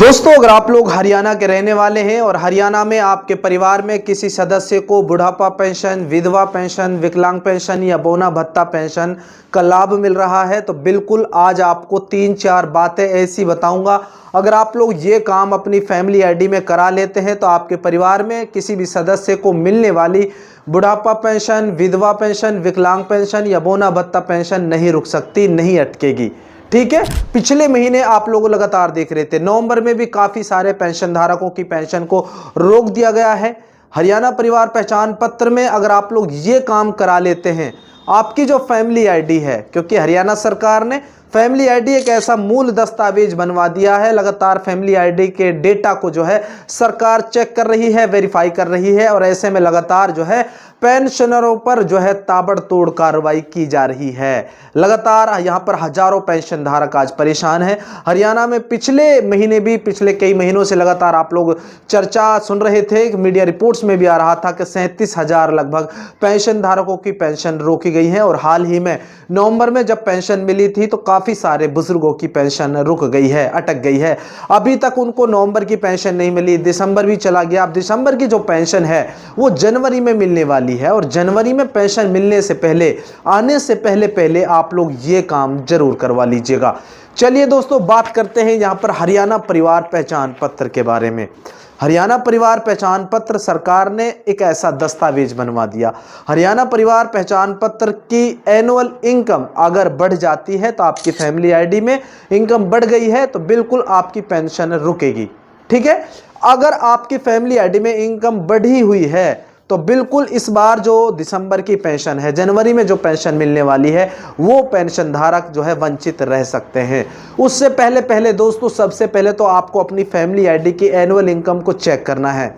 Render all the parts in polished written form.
दोस्तों, अगर आप लोग हरियाणा के रहने वाले हैं और हरियाणा में आपके परिवार में किसी सदस्य को बुढ़ापा पेंशन, विधवा पेंशन, विकलांग पेंशन या बोना भत्ता पेंशन का लाभ मिल रहा है तो बिल्कुल आज आपको 3-4 बातें ऐसी बताऊंगा। अगर आप लोग ये काम अपनी फैमिली आईडी में करा लेते हैं तो आपके परिवार में किसी भी सदस्य को मिलने वाली बुढ़ापा पेंशन, विधवा पेंशन, विकलांग पेंशन या बोना भत्ता पेंशन नहीं रुक सकती, नहीं अटकेगी। ठीक है। पिछले महीने आप लोग लगातार देख रहे थे, नवंबर में भी काफी सारे पेंशन धारकों की पेंशन को रोक दिया गया है। हरियाणा परिवार पहचान पत्र में अगर आप लोग ये काम करा लेते हैं, आपकी जो फैमिली आईडी है, क्योंकि हरियाणा सरकार ने फैमिली आईडी एक ऐसा मूल दस्तावेज बनवा दिया है, लगातार फैमिली आईडी के डेटा को जो है सरकार चेक कर रही है, वेरीफाई कर रही है और ऐसे में लगातार जो है पेंशनरों पर जो है ताबड़तोड़ कार्रवाई की जा रही है। लगातार यहां पर हजारों पेंशन धारक आज परेशान हैं। हरियाणा में पिछले महीने भी, पिछले कई महीनों से लगातार आप लोग चर्चा सुन रहे थे, मीडिया रिपोर्ट्स में भी आ रहा था कि 37,000 लगभग पेंशन धारकों की पेंशन रोकी गई है और हाल ही में नवंबर में जब पेंशन मिली थी तो काफी सारे बुजुर्गों की पेंशन रुक गई है, अटक गई है। अभी तक उनको नवंबर की पेंशन नहीं मिली, दिसंबर भी चला गया। अब दिसंबर की जो पेंशन है वो जनवरी में मिलने वाली है और जनवरी में पेंशन मिलने से पहले, आने से पहले आप लोग ये काम जरूर करवा लीजिएगा। चलिए दोस्तों, बात करते हैं यहां पर हरियाणा परिवार पहचान पत्र के बारे में। हरियाणा परिवार पहचान पत्र सरकार ने एक ऐसा दस्तावेज बनवा दिया। हरियाणा परिवार पहचान पत्र की एनुअल इनकम अगर बढ़ जाती है तो आपकी फैमिली आईडी में इनकम बढ़ गई है तो बिल्कुल आपकी पेंशन रुकेगी। ठीक है। अगर आपकी फैमिली आईडी में इनकम बढ़ी हुई है तो बिल्कुल इस बार जो दिसंबर की पेंशन है, जनवरी में जो पेंशन मिलने वाली है, वो पेंशन धारक जो है वंचित रह सकते हैं। उससे पहले दोस्तों, सबसे पहले तो आपको अपनी फैमिली आईडी की एनुअल इनकम को चेक करना है।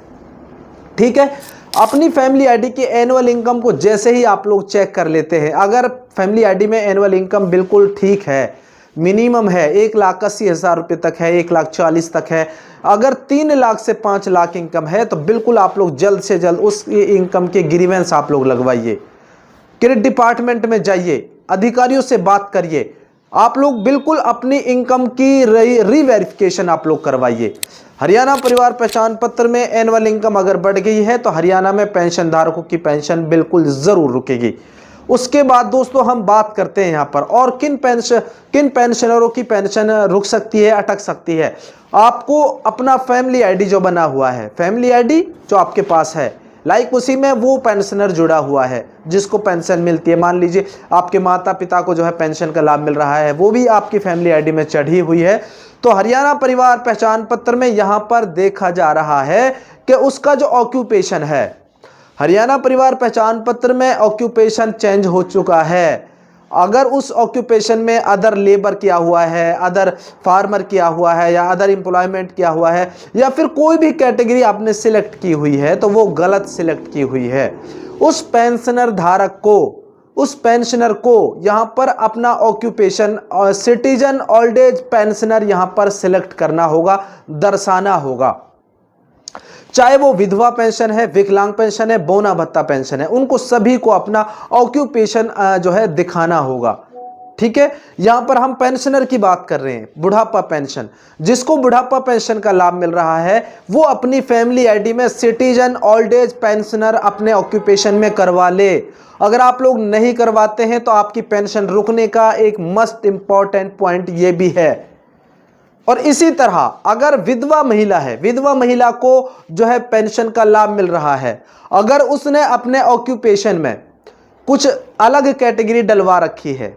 ठीक है। अपनी फैमिली आईडी की एनुअल इनकम को जैसे ही आप लोग चेक कर लेते हैं, अगर फैमिली आईडी में एनुअल इनकम बिल्कुल ठीक है, मिनिमम है 1,80,000 रुपये तक है, 1,40,000 तक है, अगर 3 लाख से 5 लाख इनकम है तो बिल्कुल आप लोग जल्द से जल्द उस इनकम के ग्रीवेंस आप लोग लगवाइए। क्रेडिट डिपार्टमेंट में जाइए, अधिकारियों से बात करिए, आप लोग बिल्कुल अपनी इनकम की रीवेरिफिकेशन आप लोग करवाइए। हरियाणा परिवार पहचान पत्र में एनुअल इनकम अगर बढ़ गई है तो हरियाणा में पेंशन धारकों की पेंशन बिल्कुल जरूर रुकेगी। उसके बाद दोस्तों हम बात करते हैं यहाँ पर और किन पेंशनरों की पेंशन रुक सकती है, अटक सकती है। आपको अपना फैमिली आईडी जो बना हुआ है, फैमिली आईडी जो आपके पास है, लाइक उसी में वो पेंशनर जुड़ा हुआ है जिसको पेंशन मिलती है। मान लीजिए आपके माता पिता को जो है पेंशन का लाभ मिल रहा है, वो भी आपकी फैमिली आईडी में चढ़ी हुई है, तो हरियाणा परिवार पहचान पत्र में यहाँ पर देखा जा रहा है कि उसका जो ऑक्यूपेशन है, हरियाणा परिवार पहचान पत्र में ऑक्यूपेशन चेंज हो चुका है। अगर उस ऑक्यूपेशन में अदर लेबर किया हुआ है, अदर फार्मर किया हुआ है या अदर एम्प्लॉयमेंट किया हुआ है या फिर कोई भी कैटेगरी आपने सिलेक्ट की हुई है तो वो गलत सिलेक्ट की हुई है। उस पेंशनर धारक को, उस पेंशनर को यहाँ पर अपना occupation citizen old age pensioner यहाँ पर सिलेक्ट करना होगा, दर्शाना होगा। चाहे वो विधवा पेंशन है, विकलांग पेंशन है, बोना भत्ता पेंशन है, उनको सभी को अपना ऑक्यूपेशन जो है दिखाना होगा। ठीक है। यहां पर हम पेंशनर की बात कर रहे हैं, बुढ़ापा पेंशन, जिसको बुढ़ापा पेंशन का लाभ मिल रहा है वो अपनी फैमिली आईडी में सिटीजन ओल्ड एज पेंशनर अपने ऑक्यूपेशन में करवा ले। अगर आप लोग नहीं करवाते हैं तो आपकी पेंशन रुकने का एक मस्ट इंपॉर्टेंट पॉइंट ये भी है। और इसी तरह अगर विधवा महिला है, विधवा महिला को जो है पेंशन का लाभ मिल रहा है, अगर उसने अपने ऑक्यूपेशन में कुछ अलग कैटेगरी डलवा रखी है,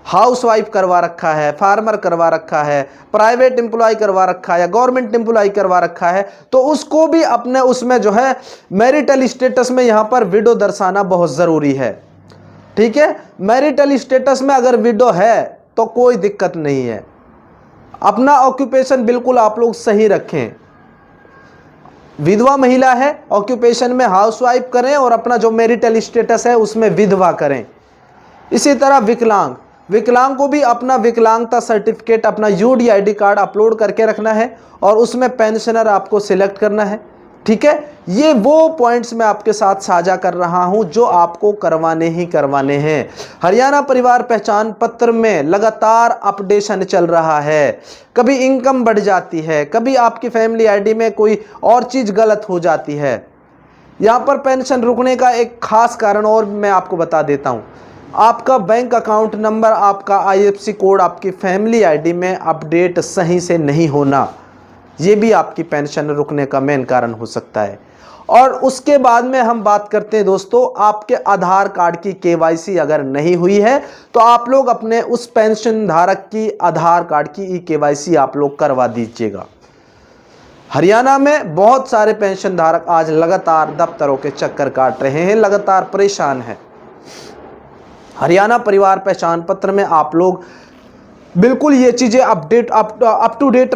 हाउसवाइफ करवा रखा है, फार्मर करवा रखा है, प्राइवेट एम्प्लॉय करवा रखा है या गवर्नमेंट एम्प्लॉय करवा रखा है, तो उसको भी अपने उसमें जो है मैरिटल स्टेटस में यहां पर विडो दर्शाना बहुत जरूरी है। ठीक है। मैरिटल स्टेटस में अगर विडो है तो कोई दिक्कत नहीं है, अपना ऑक्यूपेशन बिल्कुल आप लोग सही रखें। विधवा महिला है, ऑक्यूपेशन में हाउसवाइफ करें और अपना जो मैरिटल स्टेटस है उसमें विधवा करें। इसी तरह विकलांग, विकलांग को भी अपना विकलांगता सर्टिफिकेट, अपना यूडीआईडी कार्ड अपलोड करके रखना है और उसमें पेंशनर आपको सिलेक्ट करना है। ठीक है, ये वो पॉइंट्स मैं आपके साथ साझा कर रहा हूं जो आपको करवाने ही करवाने हैं। हरियाणा परिवार पहचान पत्र में लगातार अपडेशन चल रहा है, कभी इनकम बढ़ जाती है, कभी आपकी फैमिली आईडी में कोई और चीज गलत हो जाती है। यहां पर पेंशन रुकने का एक खास कारण और मैं आपको बता देता हूं, आपका बैंक अकाउंट नंबर, आपका IFSC कोड, आपकी फैमिली आईडी में अपडेट सही से नहीं होना, ये भी आपकी पेंशन रुकने का मेन कारण हो सकता है। और उसके बाद में हम बात करते हैं दोस्तों, आपके आधार कार्ड की KYC अगर नहीं हुई है तो आप लोग अपने उस पेंशन धारक की आधार कार्ड की KYC आप लोग करवा दीजिएगा। हरियाणा में बहुत सारे पेंशन धारक आज लगातार दफ्तरों के चक्कर काट रहे हैं, लगातार परेशान हैं। हरियाणा परिवार पहचान पत्र में आप लोग बिल्कुल ये चीज़ें अप टू डेट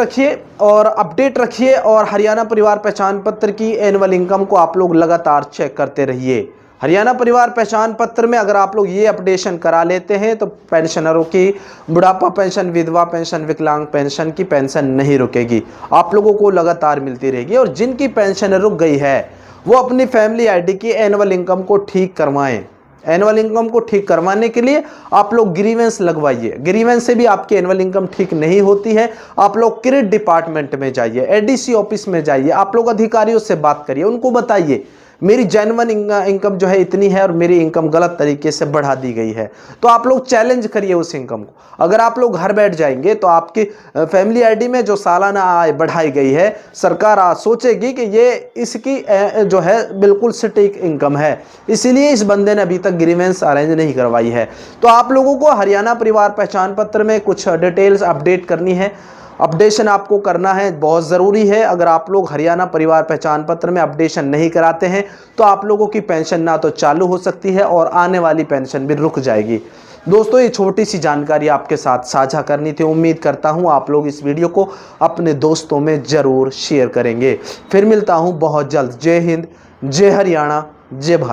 रखिए और हरियाणा परिवार पहचान पत्र की एनुअल इनकम को आप लोग लगातार चेक करते रहिए। हरियाणा परिवार पहचान पत्र में अगर आप लोग ये अपडेशन करा लेते हैं तो पेंशनरों की बुढ़ापा पेंशन, विधवा पेंशन, विकलांग पेंशन की पेंशन नहीं रुकेगी, आप लोगों को लगातार मिलती रहेगी। और जिनकी पेंशन रुक गई है वो अपनी फैमिली आईडी की एनुअल इनकम को ठीक करवाएं। एनुअल इनकम को ठीक करवाने के लिए आप लोग ग्रीवेंस लगवाइए, ग्रीवेंस से भी आपकी एनुअल इनकम ठीक नहीं होती है। आप लोग क्रेडिट डिपार्टमेंट में जाइए, ADC ऑफिस में जाइए, आप लोग अधिकारियों से बात करिए, उनको बताइए मेरी जेन्युइन इनकम जो है इतनी है और मेरी इनकम गलत तरीके से बढ़ा दी गई है। तो आप लोग चैलेंज करिए उस इनकम को। अगर आप लोग घर बैठ जाएंगे तो आपकी फैमिली आईडी में जो सालाना आय बढ़ाई गई है, सरकार आज सोचेगी कि ये इसकी जो है बिल्कुल सटीक इनकम है, इसीलिए इस बंदे ने अभी तक ग्रीवेंस अरेंज नहीं करवाई है। तो आप लोगों को हरियाणा परिवार पहचान पत्र में कुछ डिटेल्स अपडेट करनी है, अपडेशन आपको करना है, बहुत ज़रूरी है। अगर आप लोग हरियाणा परिवार पहचान पत्र में अपडेशन नहीं कराते हैं तो आप लोगों की पेंशन ना तो चालू हो सकती है और आने वाली पेंशन भी रुक जाएगी। दोस्तों, ये छोटी सी जानकारी आपके साथ साझा करनी थी। उम्मीद करता हूँ आप लोग इस वीडियो को अपने दोस्तों में ज़रूर शेयर करेंगे। फिर मिलता हूँ बहुत जल्द। जय हिंद, जय हरियाणा, जय भारत।